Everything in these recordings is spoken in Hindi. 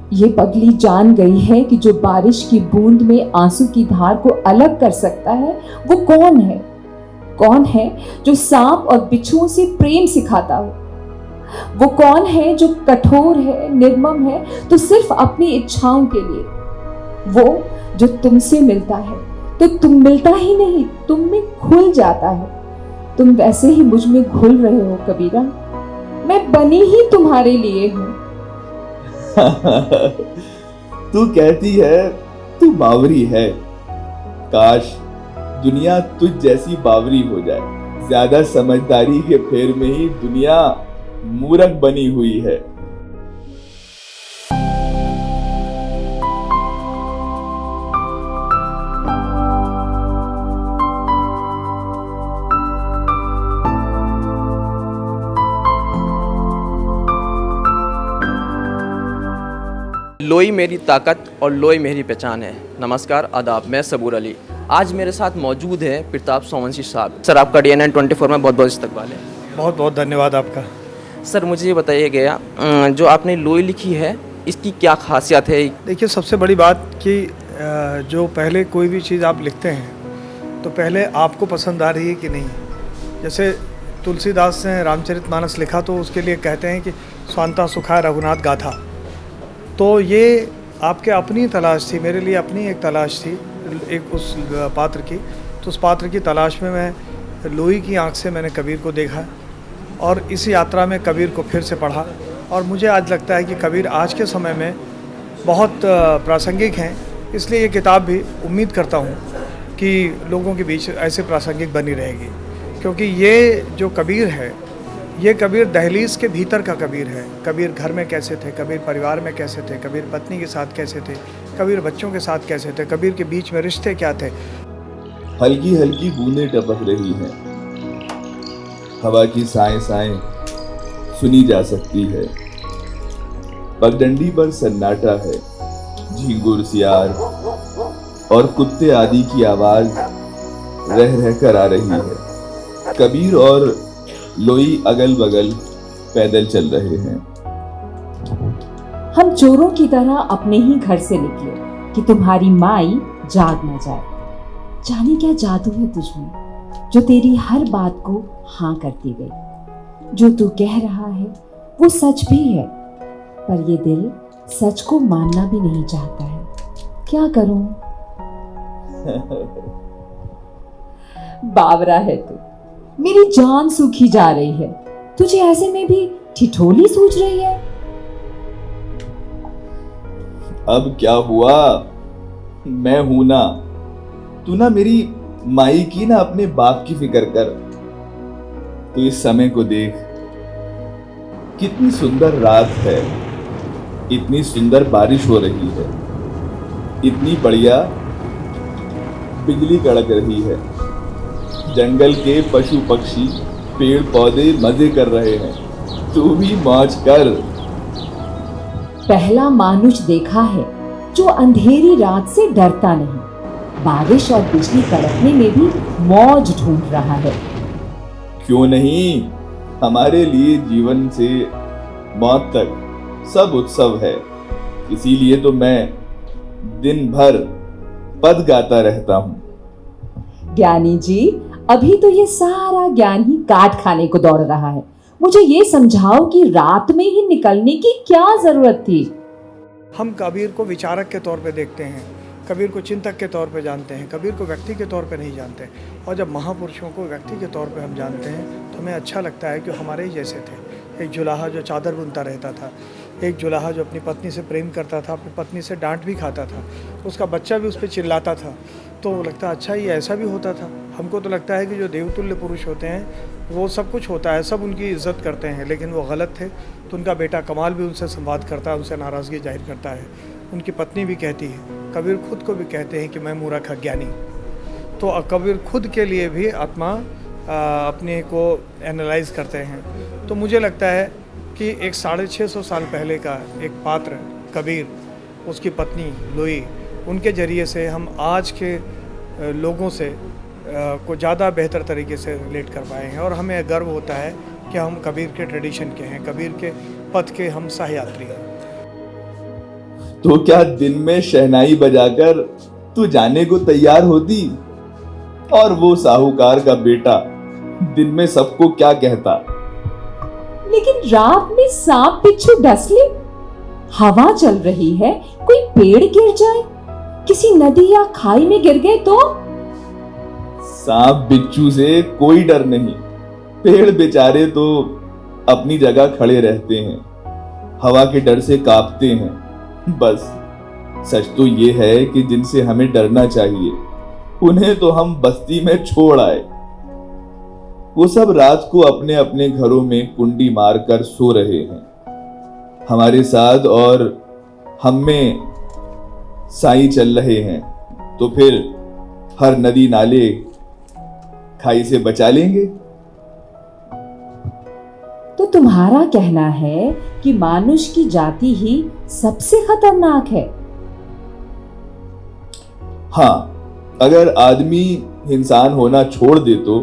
ये पगली जान गई है कि जो बारिश की बूंद में आंसू की धार को अलग कर सकता है वो कौन है? कौन है जो सांप और बिच्छुओं से प्रेम सिखाता हो? वो कौन है जो कठोर है, निर्मम है तो सिर्फ अपनी इच्छाओं के लिए? वो जो तुमसे मिलता है तो तुम मिलता ही नहीं, तुम में घुल जाता है। तुम वैसे ही मुझ में घुल रहे हो कबीरा। मैं बनी ही तुम्हारे लिए हूं। तू कहती है तू बावरी है। काश दुनिया तुझ जैसी बावरी हो जाए। ज्यादा समझदारी के फेर में ही दुनिया मूर्ख बनी हुई है। लोई मेरी ताकत और लोई मेरी पहचान है। नमस्कार, आदाब, मैं सबूर अली। आज मेरे साथ मौजूद है प्रताप सोमवंशी साहब। सर, आपका DNN 24 में बहुत बहुत इस्तकबाल है। बहुत बहुत धन्यवाद आपका। सर, मुझे ये बताइए गया जो आपने लोई लिखी है इसकी क्या खासियत है? देखिए, सबसे बड़ी बात कि जो पहले कोई भी चीज़ आप लिखते हैं तो पहले आपको पसंद आ रही है कि नहीं। जैसे तुलसीदास ने रामचरितमानस लिखा तो उसके लिए कहते हैं कि स्वांता सुखा रघुनाथ गाथा। तो ये आपके अपनी तलाश थी, मेरे लिए अपनी एक तलाश थी एक उस पात्र की। तो उस पात्र की तलाश में मैं लोई की आंख से मैंने कबीर को देखा और इस यात्रा में कबीर को फिर से पढ़ा। और मुझे आज लगता है कि कबीर आज के समय में बहुत प्रासंगिक हैं। इसलिए ये किताब भी उम्मीद करता हूँ कि लोगों के बीच ऐसे प्रासंगिक बनी रहेगी, क्योंकि ये जो कबीर है ये कबीर दहलीज के भीतर का कबीर है। कबीर घर में कैसे थे, कबीर परिवार में कैसे थे, कबीर पत्नी के साथ कैसे थे, कबीर बच्चों के साथ कैसे थे, कबीर के बीच में रिश्ते क्या थे। हल्की हल्की बूंदें टपक रही हैं। हवा की साएं साएं सुनी जा सकती है। पगडंडी पर सन्नाटा है। झींगुर, सियार और कुत्ते आदि की आवाज रह रह कर आ रही है। कबीर और लोई अगल बगल पैदल चल रहे हैं। हम चोरों की तरह अपने ही घर से निकले कि तुम्हारी माई जाग न जाए। जाने क्या जादू है तुझमें जो तेरी हर बात को हाँ करती गई। जो तू कह रहा है वो सच भी है, पर ये दिल सच को मानना भी नहीं चाहता है। क्या करूं? बावरा है तू, मेरी जान सूखी जा रही है। तुझे ऐसे में भी ठिठोली सूझ रही है। अब क्या हुआ, मैं हूं ना। तू ना मेरी माई की ना अपने बाप की फिक्र कर। तू इस समय को देख, कितनी सुंदर रात है, इतनी सुंदर बारिश हो रही है, इतनी बढ़िया बिजली कड़क रही है। जंगल के पशु पक्षी पेड़ पौधे मजे कर रहे हैं। तू भी मौज कर। पहला मानुष देखा है जो अंधेरी रात से डरता नहीं। बारिश और बिजली कड़कने में भी मौज ढूंढ रहा है। क्यों नहीं, हमारे लिए जीवन से मौत तक सब उत्सव है। इसीलिए तो मैं दिन भर पद गाता रहता हूँ। ज्ञानी जी, अभी तो ये सारा ज्ञान ही काट खाने को दौड़ रहा है। मुझे ये समझाओ कि रात में ही निकलने की क्या जरूरत थी? हम कबीर को विचारक के तौर पे देखते हैं, कबीर को चिंतक के तौर पे जानते हैं, कबीर को व्यक्ति के तौर पे नहीं जानते। और जब महापुरुषों को व्यक्ति के तौर पे हम जानते हैं तो हमें अच्छा लगता है कि हमारे ही जैसे थे। एक जुलाहा जो चादर बुनता रहता था, एक जुलाहा जो अपनी पत्नी से प्रेम करता था, अपनी पत्नी से डांट भी खाता था, उसका बच्चा भी उस पर चिल्लाता था। तो लगता अच्छा ये ऐसा भी होता था। हमको तो लगता है कि जो देवतुल्य पुरुष होते हैं वो सब कुछ होता है, सब उनकी इज्जत करते हैं, लेकिन वो गलत थे। तो उनका बेटा कमाल भी उनसे संवाद करता है, उनसे नाराज़गी जाहिर करता है। उनकी पत्नी भी कहती है, कबीर खुद को भी कहते हैं कि मैं मूर्ख अज्ञानी। तो कबीर खुद के लिए भी आत्मा अपने को एनालाइज करते हैं। तो मुझे लगता है कि एक 650 साल पहले का एक पात्र कबीर, उसकी पत्नी लोई, उनके ज़रिए से हम आज के लोगों से को ज़्यादा बेहतर तरीके से रिलेट कर पाए हैं। और हमें गर्व होता है कि हम कबीर के ट्रेडिशन के हैं, कबीर के पथ के हम सहयात्री हैं। तो क्या दिन में शहनाई बजाकर तू जाने को तैयार होती? और वो साहूकार का बेटा दिन में सबको क्या कहता? लेकिन रात में सांप बिच्छू डस ले, हवा चल रही है, कोई पेड़ गिर जाए, किसी नदी या खाई में गिर गए तो? सांप बिच्छू से कोई डर नहीं, पेड़ बेचारे तो अपनी जगह खड़े रहते हैं, हवा के डर से कांपते हैं। बस सच तो ये है कि जिनसे हमें डरना चाहिए उन्हें तो हम बस्ती में छोड़ आए। वो सब रात को अपने अपने घरों में कुंडी मारकर सो रहे हैं हमारे साथ, और हम में साई चल रहे हैं। तो फिर हर नदी नाले खाई से बचा लेंगे। तो तुम्हारा कहना है कि मानुष की जाति ही सबसे खतरनाक है? हाँ, अगर आदमी इंसान होना छोड़ दे तो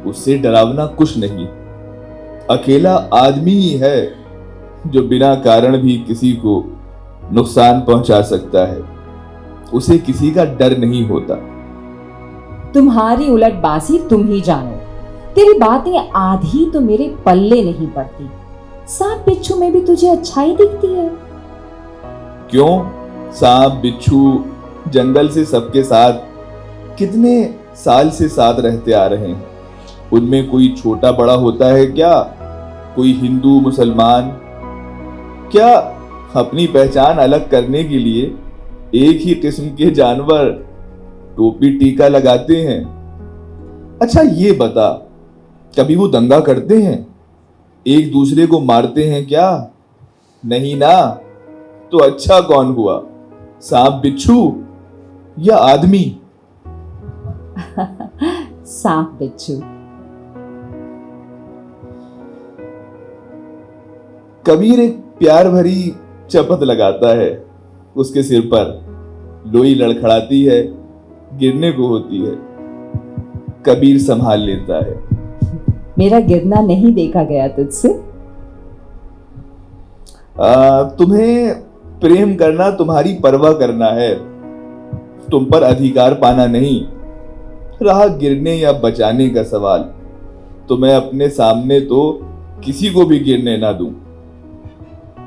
उससे डरावना कुछ नहीं। अकेला आदमी ही है जो बिना कारण भी किसी को नुकसान पहुंचा सकता है, उसे किसी का डर नहीं होता। तुम्हारी उलटबाजी तुम ही जानो, तेरी बातें आधी तो मेरे पल्ले नहीं पड़ती। सांप बिच्छू में भी तुझे अच्छाई दिखती है। क्यों? सांप बिच्छू जंगल से सबके साथ कितने साल से साथ रहते आ रहे हैं। उनमें कोई छोटा बड़ा होता है क्या? कोई हिंदू मुसलमान? क्या अपनी पहचान अलग करने के लिए एक ही किस्म के जानवर टोपी टीका लगाते हैं? अच्छा ये बता, कभी वो दंगा करते हैं? एक दूसरे को मारते हैं क्या? नहीं ना। तो अच्छा कौन हुआ, सांप बिच्छू या आदमी? सांप बिच्छू। कबीर एक प्यार भरी चपत लगाता है, उसके सिर पर लोई लड़खड़ाती है, गिरने को होती है। कबीर संभाल लेता है। मेरा गिरना नहीं देखा गया तुझसे। तुम्हें प्रेम करना तुम्हारी परवाह करना है, तुम पर अधिकार पाना नहीं। रहा गिरने या बचाने का सवाल, तो मैं अपने सामने तो किसी को भी गिरने ना दूं।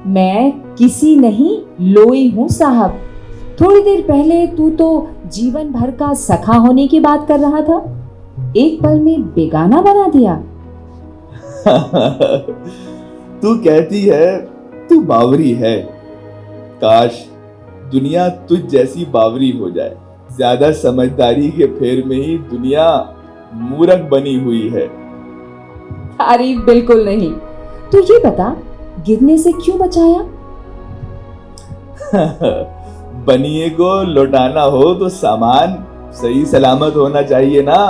मैं किसी नहीं, लोई हूं साहब। थोड़ी देर पहले तू तो जीवन भर का सखा होने की बात कर रहा था, एक पल में बेगाना बना दिया। तू कहती है तू बावरी है। काश दुनिया तुझ जैसी बावरी हो जाए। ज्यादा समझदारी के फेर में ही दुनिया मूर्ख बनी हुई है। अरे बिल्कुल नहीं। तू ये बता, गिरने से क्यों बचाया? बनिए को लौटाना हो तो सामान सही सलामत होना चाहिए ना।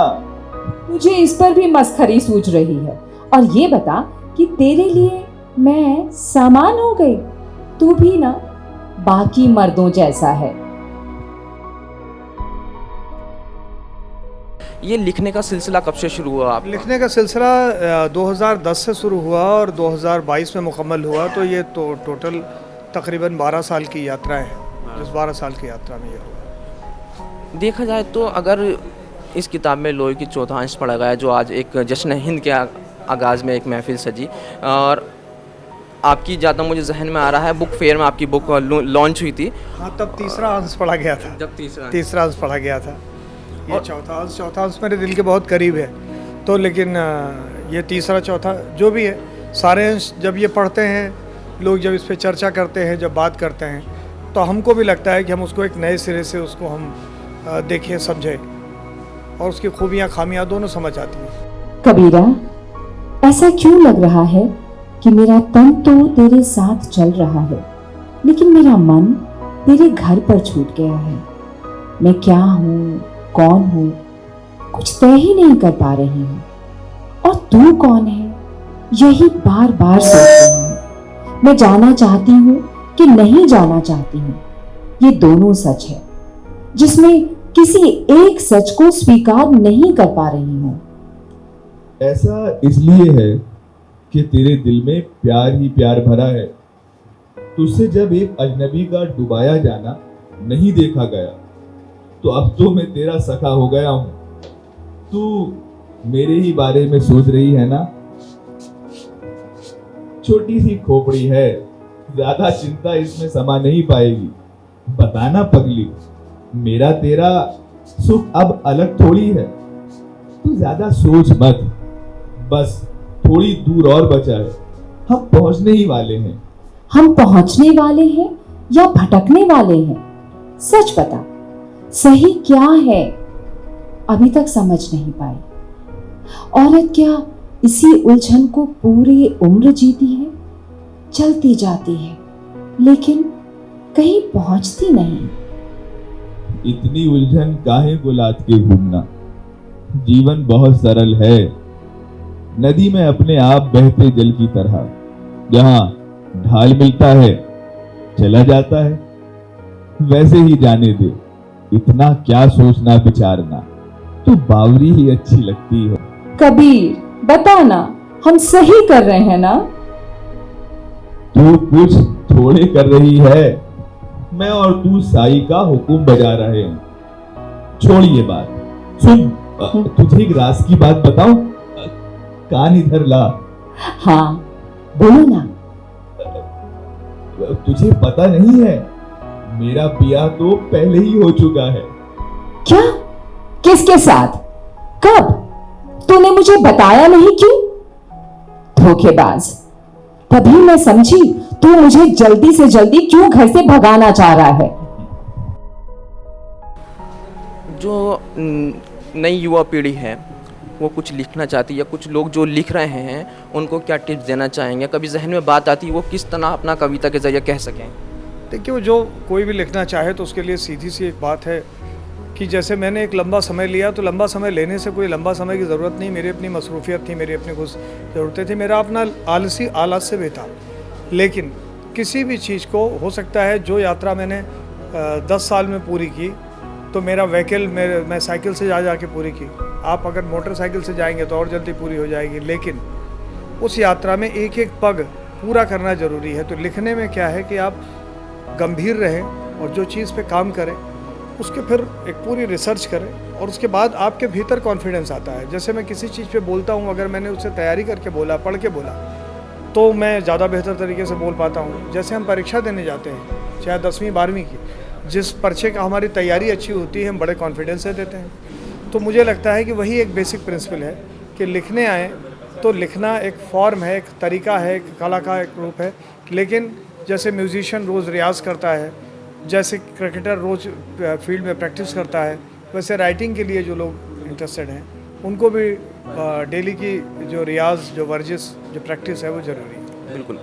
मुझे इस पर भी मस्खरी सूझ रही है। और ये बता कि तेरे लिए मैं सामान हो गई? तू भी ना बाकी मर्दों जैसा है। ये लिखने का सिलसिला कब से शुरू हुआ आप? लिखने का सिलसिला 2010 से शुरू हुआ और 2022 में मुकम्मल हुआ। तो ये तो टोटल तकरीबन 12 साल की यात्रा है। 10-12 साल की यात्रा में ये हुआ। देखा जाए तो अगर इस किताब में लोई की चौथा अंश पढ़ा गया, जो आज एक जश्न हिंद के आगाज़ में एक महफिल सजी, और आपकी ज़्यादा मुझे जहन में आ रहा है बुक फेयर में आपकी बुक लॉन्च हुई थी। हाँ, तब तीसरा अंश पढ़ा गया था। जब तीसरा अंश पढ़ा गया था। ये चौथा अंश मेरे दिल के बहुत करीब है। तो लेकिन ये तीसरा चौथा जो भी है, सारे अंश जब ये पढ़ते हैं लोग, जब इस पे चर्चा करते हैं, जब बात करते हैं, तो हमको भी लगता है कि हम उसको एक नए सिरे से उसको हम देखें, समझें, और उसकी खूबियाँ खामियाँ दोनों समझ आती हैं। कबीरा, ऐसा क्यों लग रहा है कि मेरा तन तो तेरे साथ चल रहा है, लेकिन मेरा मन तेरे घर पर छूट गया है। मैं क्या हूँ, कौन हूँ, कुछ तय ही नहीं कर पा रही हूँ। और तू कौन है, यही बार बार सोच रही हूँ। मैं जाना चाहती हूँ कि नहीं जाना चाहती हूँ, ये दोनों सच है, जिसमें किसी एक सच को स्वीकार नहीं कर पा रही हूँ। ऐसा इसलिए है कि तेरे दिल में प्यार ही प्यार भरा है। तुझसे जब एक अजनबी का डुबाया जाना नहीं देखा गया, तो अब तो मैं तेरा सखा हो गया हूं। तू मेरे ही बारे में सोच रही है ना? छोटी सी खोपड़ी है, ज्यादा चिंता इसमें समा नहीं पाएगी। बताना पगली, मेरा तेरा सुख अब अलग थोड़ी है। तू ज्यादा सोच मत, बस थोड़ी दूर और बचा है, हम पहुंचने ही वाले हैं। हम पहुंचने वाले हैं या भटकने वाले हैं? सच बता, सही क्या है? अभी तक समझ नहीं पाई। औरत क्या इसी उलझन को पूरी उम्र जीती है, चलती जाती है, लेकिन कहीं पहुंचती नहीं। इतनी उलझन काहे को लाद के घूमना? जीवन बहुत सरल है, नदी में अपने आप बहते जल की तरह। जहां ढाल मिलता है चला जाता है, वैसे ही जाने दे। इतना क्या सोचना विचारना, तो बावरी ही अच्छी लगती है। कबीर, बताना, हम सही कर रहे हैं ना? तू कुछ थोड़े कर रही है, मैं और तू साई का हुक्म बजा रहे हैं। छोड़ ये बात, सुन, तुझे एक राज की बात बताऊं? कान इधर ला। हाँ, बोलो ना। तुझे पता नहीं है, मेरा ब्याह तो पहले ही हो चुका है। क्या? किसके साथ? कब? तूने मुझे बताया नहीं क्यों? धोखेबाज। तभी मैं समझी तू मुझे जल्दी से जल्दी क्यों घर से भगाना चाह रहा है। जो नई युवा पीढ़ी है वो कुछ लिखना चाहती है, या कुछ लोग जो लिख रहे हैं उनको क्या टिप्स देना चाहेंगे? कभी जहन में बात आती है वो किस तरह अपना कविता के जरिए कह सकें? देखिए, वो जो कोई भी लिखना चाहे तो उसके लिए सीधी सी एक बात है कि जैसे मैंने एक लंबा समय लिया, तो लंबा समय लेने से कोई लंबा समय की ज़रूरत नहीं। मेरी अपनी मसरूफियत थी, मेरी अपनी कुछ ज़रूरतें थी, मेरा अपना आलस्य भी था। लेकिन किसी भी चीज़ को हो सकता है, जो यात्रा मैंने 10 साल में पूरी की, तो मेरा व्हीकल मैं साइकिल से जा के पूरी की। आप अगर मोटरसाइकिल से जाएंगे तो और जल्दी पूरी हो जाएगी, लेकिन उस यात्रा में एक एक पग पूरा करना ज़रूरी है। तो लिखने में क्या है कि आप गंभीर रहें और जो चीज़ पे काम करें उसके फिर एक पूरी रिसर्च करें, और उसके बाद आपके भीतर कॉन्फिडेंस आता है। जैसे मैं किसी चीज़ पे बोलता हूँ, अगर मैंने उससे तैयारी करके बोला, पढ़ के बोला, तो मैं ज़्यादा बेहतर तरीके से बोल पाता हूँ। जैसे हम परीक्षा देने जाते हैं, चाहे 10वीं 12वीं की, जिस पर्चे का हमारी तैयारी अच्छी होती है हम बड़े कॉन्फिडेंस से देते हैं। तो मुझे लगता है कि वही एक बेसिक प्रिंसिपल है कि लिखने आए तो लिखना एक फॉर्म है, एक तरीका है, एक कला का एक रूप है। लेकिन जैसे म्यूजिशियन रोज़ रियाज़ करता है, जैसे क्रिकेटर रोज़ फील्ड में प्रैक्टिस करता है, वैसे राइटिंग के लिए जो लोग इंटरेस्टेड हैं उनको भी डेली की जो रियाज़, जो वर्जिश, जो प्रैक्टिस है वो ज़रूरी है। बिल्कुल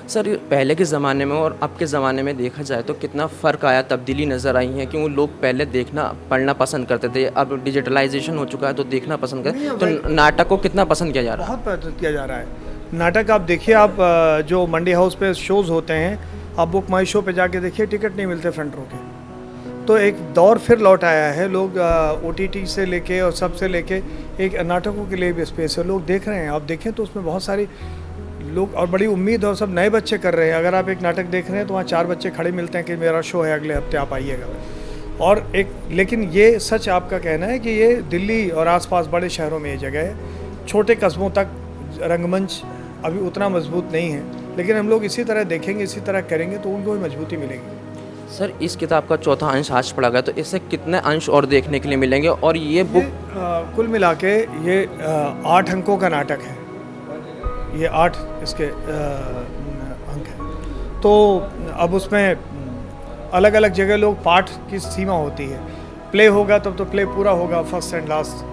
सर, पहले के ज़माने में और अब के ज़माने में देखा जाए तो कितना फ़र्क आया, तब्दीली नज़र आई है। क्यों लोग पहले देखना पढ़ना पसंद करते थे, अब डिजिटलाइजेशन हो चुका है तो देखना पसंद करते, तो नाटक को कितना पसंद किया जा रहा है? बहुत पसंद किया जा रहा है नाटक। आप देखिए, आप जो मंडी हाउस पे शोज़ होते हैं, आप बुक माई शो पे जाके देखिए, टिकट नहीं मिलते फ्रंट रो के। तो एक दौर फिर लौट आया है, लोग OTT से लेके और सब से लेके एक नाटकों के लिए भी स्पेस है, लोग देख रहे हैं। आप देखें तो उसमें बहुत सारी लोग और बड़ी उम्मीद और सब नए बच्चे कर रहे हैं। अगर आप एक नाटक देख रहे हैं तो वहाँ 4 बच्चे खड़े मिलते हैं कि मेरा शो है अगले हफ्ते, आप आइएगा। और एक, लेकिन ये सच आपका कहना है कि ये दिल्ली और आसपास बड़े शहरों में ये जगह है, छोटे कस्बों तक रंगमंच अभी उतना मजबूत नहीं है। लेकिन हम लोग इसी तरह देखेंगे, इसी तरह करेंगे तो उनको भी मजबूती मिलेगी। सर, इस किताब का 4था अंश आज पढ़ा गया, तो इससे कितने अंश और देखने के लिए मिलेंगे? और ये बुक कुल मिला के ये 8 अंकों का नाटक है, ये 8 इसके अंक हैं। तो अब उसमें अलग अलग जगह लोग पाठ की सीमा होती है। प्ले होगा तब तो प्ले पूरा होगा, फर्स्ट एंड लास्ट।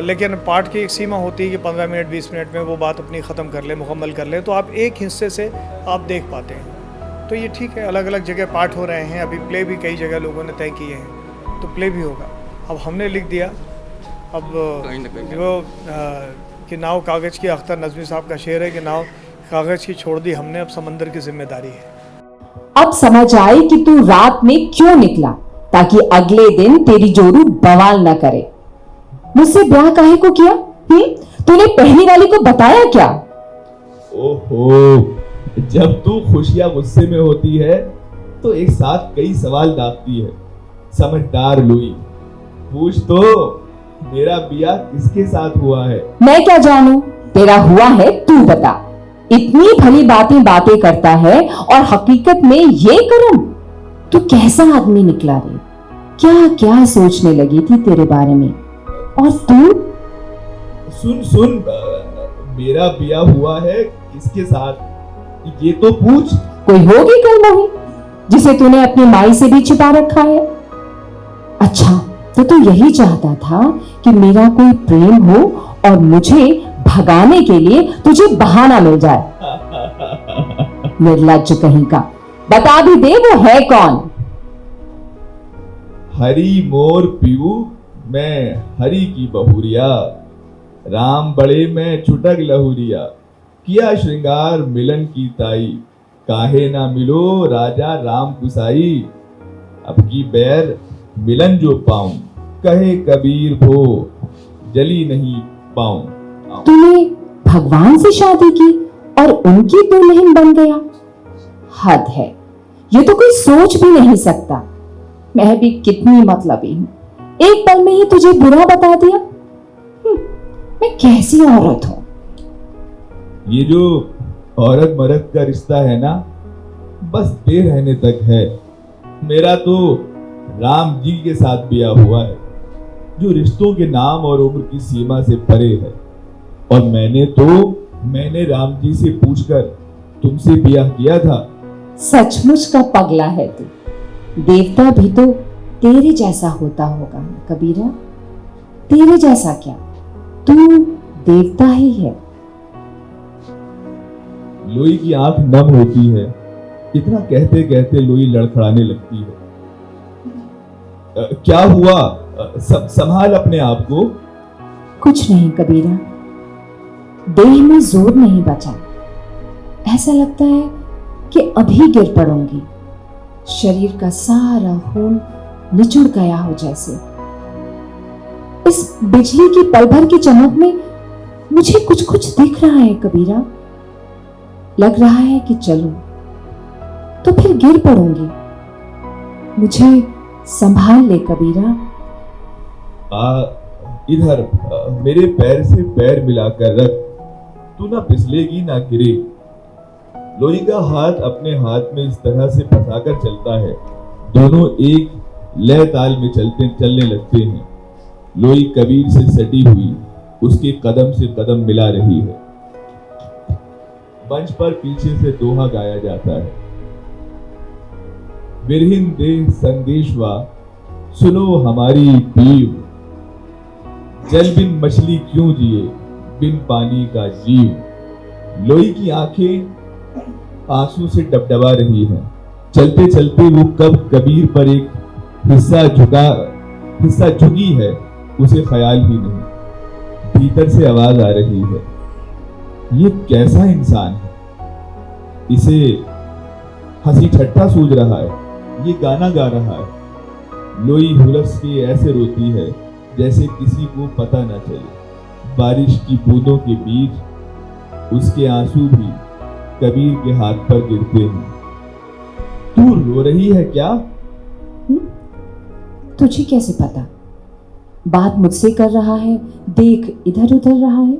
लेकिन पाठ की एक सीमा होती है कि 15 मिनट 20 मिनट में वो बात अपनी ख़त्म कर ले, मुकम्मल कर ले, तो आप एक हिस्से से आप देख पाते हैं। तो ये ठीक है, अलग अलग जगह पाठ हो रहे हैं, अभी प्ले भी कई जगह लोगों ने तय किए हैं, तो प्ले भी होगा। अब हमने लिख दिया, अब वो कि नाव कागज़ की, अख्तर नज़मी साहब का शेर है कि नाव कागज़ की छोड़ दी हमने, अब समंदर की जिम्मेदारी है। अब समझ आए कि तू रात में क्यों निकला, ताकि अगले दिन तेरी जोरू बवाल न करे। मुझसे ब्याह काहे को किया? तूने पहली वाली को बताया क्या? ओहो, जब तू खुश या गुस्से में होती है तो एक साथ कई सवाल दागती है। समझदार लुई, पूछ तो, मेरा ब्याह किसके साथ हुआ है? मैं क्या जानूं, तेरा हुआ है तू बता। इतनी भली बातें करता है और हकीकत में ये करम। तू कैसा आदमी निकला रे, क्या क्या सोचने लगी थी तेरे बारे में। और तू सुन, मेरा ब्याह हुआ है किसके साथ, ये तो पूछ। कोई होगी कलमोही जिसे तूने अपनी माई से भी छिपा रखा है। अच्छा, तो तू यही चाहता था कि मेरा कोई प्रेम हो और मुझे भगाने के लिए तुझे बहाना मिल जाए। निर्लज्ज कहीं का, बता भी दे वो है कौन। हरी मोर पीऊ मैं हरी की बहुरिया, राम बड़े में छुटक लहुरिया, किया श्रृंगार मिलन की ताई, काहे ना मिलो राजा राम कुसाई, अब की बैर मिलन जो पाऊं, कहे कबीर भो जली नहीं पाऊं। तूने भगवान से शादी की और उनकी दुल्हन बन गया। हद है, ये तो कोई सोच भी नहीं सकता। मैं भी कितनी मतलबी हूं, एक पल में ही तुझे बुरा बता दिया। मैं कैसी औरत हूं। ये जो औरत मर्द का रिश्ता है ना, बस दे रहने तक है। मेरा तो राम जी के साथ ब्याह हुआ है, जो रिश्तों के नाम और उम्र की सीमा से परे है। और मैंने राम जी से पूछकर तुमसे ब्याह किया था। सचमुच का पगला है तू। देवता भी तो तेरे जैसा होता होगा ना कबीरा। तेरे जैसा क्या, तू देवता ही है। लोई की आंख नम होती है। इतना कहते कहते लोई लड़खड़ाने लगती है। क्या हुआ? संभाल अपने आप को। कुछ नहीं कबीरा, देह में जोर नहीं बचा। ऐसा लगता है कि अभी गिर पड़ूंगी। शरीर का सारा खून निचुड़ गया हो जैसे। इस बिजली की पल भर की चमक में मुझे कुछ कुछ दिख रहा है कबीरा। लग रहा है कि चलूं तो फिर गिर पड़ूंगी। मुझे संभाल ले कबीरा। इधर मेरे पैर से पैर मिलाकर रख, तू ना फिसलेगी ना गिरे। लोई का हाथ अपने हाथ में इस तरह से फंसाकर चलता है, दोनों एक लय ताल में चलने लगते हैं। लोई कबीर से सटी हुई उसके कदम से कदम मिला रही है। मंच पर पीछे से दोहा गाया जाता है। विरहिन देह संदेशवा सुनो हमारी पीव, जल बिन मछली क्यों जिए बिन पानी का जीव। लोई की आंखें आंसू से डबडबा रही हैं। चलते चलते वो कब कबीर पर एक हिस्सा झुकी है उसे ख्याल ही नहीं। भीतर से आवाज आ रही है, ये कैसा इंसान है, इसे हंसी ठट्ठा सूझ रहा है, ये गाना गा रहा है। लोई हुलस के ऐसे रोती है जैसे किसी को पता न चले। बारिश की बूंदों के बीच उसके आंसू भी कबीर के हाथ पर गिरते हैं। तू रो रही है क्या? तुझे कैसे पता? बात मुझसे कर रहा है, देख इधर उधर रहा है।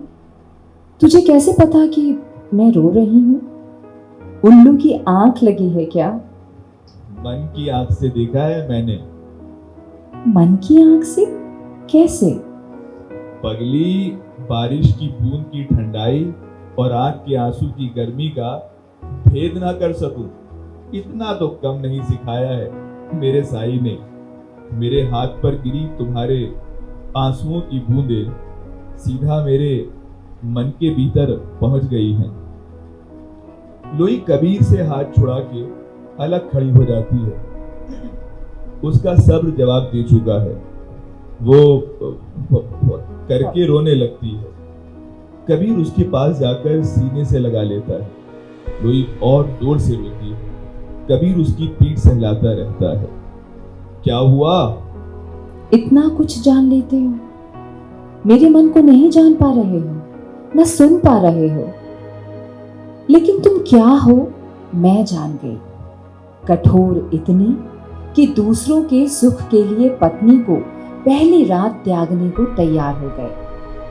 तुझे कैसे पता कि मैं रो रही हूं? उल्लू की आंख लगी है क्या? मन की आंख से देखा है मैंने। मन की आंख से? कैसे? पगली, बारिश की बूंद की ठंडाई और आंख के आंसू की गर्मी का भेद ना कर सकूं, इतना तो कम नहीं सिखाया है मेरे साई ने। मेरे हाथ पर गिरी तुम्हारे आंसुओं की बूंदें सीधा मेरे मन के भीतर पहुंच गई हैं। लोई कबीर से हाथ छुड़ा के अलग खड़ी हो जाती है। उसका सब्र जवाब दे चुका है। वो करके रोने लगती है। कबीर उसके पास जाकर सीने से लगा लेता है। लोई और जोर से रोती है। कबीर उसकी पीठ सहलाता रहता है। क्या हुआ? इतना कुछ जान लेते हो, मेरे मन को नहीं जान पा रहे हो, न सुन पा रहे हो। लेकिन तुम क्या हो मैं जान गई, कठोर इतनी कि दूसरों के सुख के लिए पत्नी को पहली रात त्यागने को तैयार हो गए,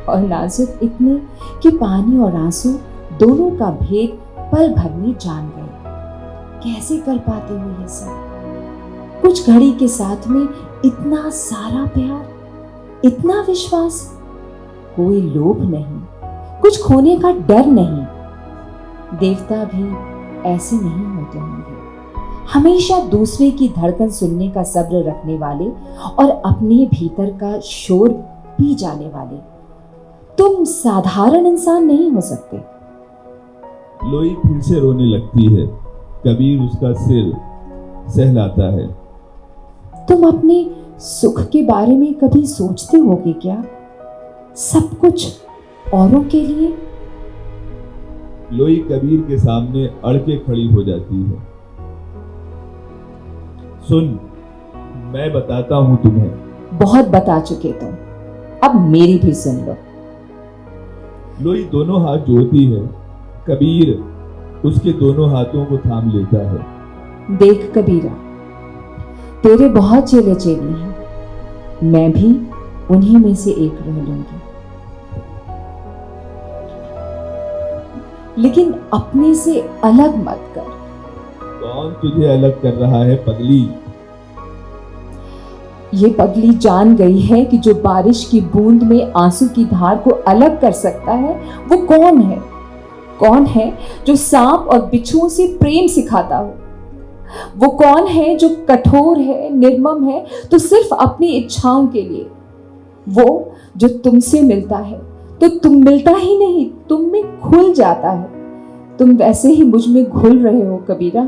और नाजुक इतने कि पानी और आंसू दोनों का भेद पल भर में जान गए। कैसे कर पाते हो ये सब? कुछ घड़ी के साथ में इतना सारा प्यार, इतना विश्वास, कोई लोभ नहीं, कुछ खोने का डर नहीं। देवता भी ऐसे नहीं होते होंगे, हमेशा दूसरे की धड़कन सुनने का सब्र रखने वाले और अपने भीतर का शोर पी जाने वाले। तुम साधारण इंसान नहीं हो सकते। लोई फिर से रोने लगती है। कबीर उसका सिर सहलाता है। तुम अपने सुख के बारे में कभी सोचते होगे क्या? सब कुछ औरों के लिए? लोई कबीर के सामने अड़के खड़ी हो जाती है। सुन, मैं बताता हूं तुम्हें। बहुत बता चुके तुम, अब मेरी भी सुन लो। लोई दोनों हाथ जोड़ती है। कबीर उसके दोनों हाथों को थाम लेता है। देख कबीरा, तेरे बहुत चेले चेली हैं, मैं भी उन्हीं में से एक रह लूंगी, लेकिन अपने से अलग मत कर। कौन तुझे अलग कर रहा है पगली? ये पगली जान गई है कि जो बारिश की बूंद में आंसू की धार को अलग कर सकता है वो कौन है? कौन है जो सांप और बिच्छुओं से प्रेम सिखाता हो? वो कौन है जो कठोर है, निर्मम है तो सिर्फ अपनी इच्छाओं के लिए? वो जो तुमसे मिलता है तो तुम मिलता ही नहीं, तुम में घुल जाता है। तुम वैसे ही मुझ में घुल रहे हो कबीरा।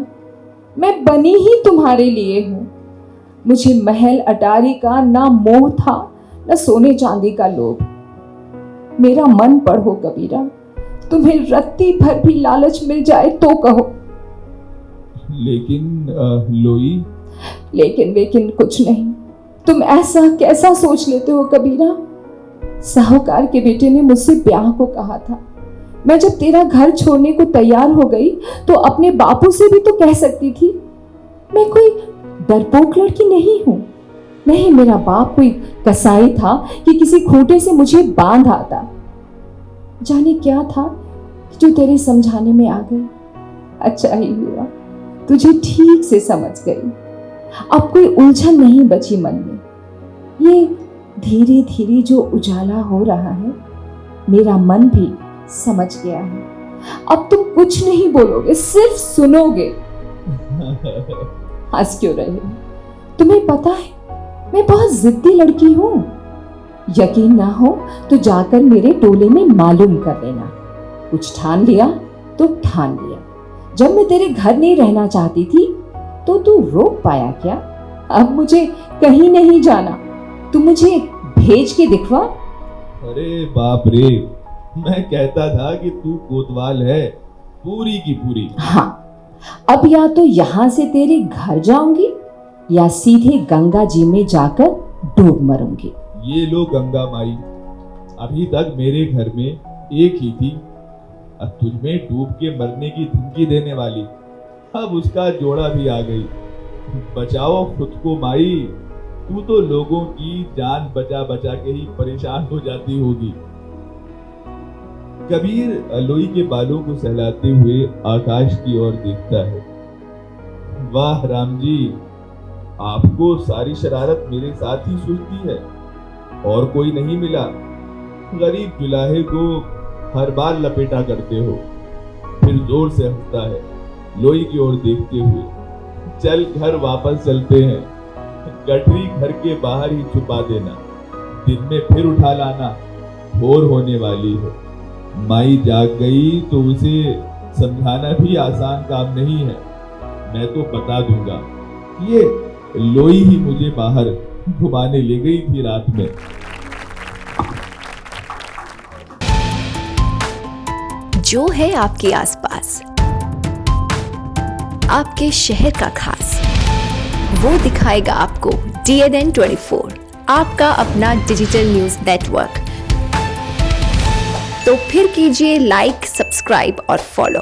मैं बनी ही तुम्हारे लिए हूं। मुझे महल अटारी का ना मोह था, ना सोने चांदी का लोभ। मेरा मन पढ़ो कबीरा, तुम्हें रत्ती भर भी लालच मिल जाए तो कहो। लेकिन लोई। लेकिन कुछ नहीं। तुम ऐसा कैसा सोच लेते हो कबीरा? साहूकार के बेटे ने मुझसे ब्याह को कहा था। मैं जब तेरा घर छोड़ने को तैयार हो गई तो अपने बापू से भी तो कह सकती थी। मैं कोई डरपोक लड़की नहीं हूं। नहीं, मेरा बाप कोई कसाई था कि किसी खूंटे से मुझे बांध आता। जाने क्या था जो तेरे समझाने में आ गई। अच्छा ही हुआ, तुझे ठीक से समझ गई। अब कोई उलझन नहीं बची मन में। ये धीरे धीरे जो उजाला हो रहा है, मेरा मन भी समझ गया है। अब तुम कुछ नहीं बोलोगे, सिर्फ सुनोगे। हंस क्यों रहे हो? तुम्हें पता है मैं बहुत जिद्दी लड़की हूं। यकीन ना हो तो जाकर मेरे टोले में मालूम कर लेना। कुछ ठान लिया तो ठान लिया। जब मैं तेरे घर नहीं रहना चाहती थी तो तू रोक पाया क्या? अब मुझे कहीं नहीं जाना, तू मुझे भेज के दिखवा। अरे बाप रे, मैं कहता था कि तू कोतवाल है पूरी की पूरी। हाँ, अब या तो यहाँ से तेरे घर जाऊंगी या सीधे गंगा जी में जाकर डूब मरूंगी। ये लो गंगा माई, अभी तक मेरे घर में एक ही थी, अब तुझमें डूब के मरने की धमकी देने वाली, अब उसका जोड़ा भी आ गई। बचाओ खुद को माई, तू तो लोगों की जान बचा बचा के ही परेशान हो जाती होगी। कबीर लोई के बालों को सहलाते हुए आकाश की ओर देखता है। वाह राम जी, आपको सारी शरारत मेरे साथ ही सुझती है, और कोई नहीं मिला। गरीब जुलाहे को हर बार लपेटा करते हो। फिर जोर से हंसता है लोई की ओर देखते हुए। चल घर वापस चलते हैं, गठरी घर के बाहर ही छुपा देना, दिन में फिर उठा लाना, भोर होने वाली है। माई जाग गई तो उसे समझाना भी आसान काम नहीं है। मैं तो बता दूंगा, ये लोई ही मुझे बाहर घुमाने ले गई थी रात में। जो है आपके आसपास, आपके शहर का खास, वो दिखाएगा आपको DNN 24, आपका अपना डिजिटल न्यूज नेटवर्क। तो फिर कीजिए लाइक, सब्सक्राइब और फॉलो।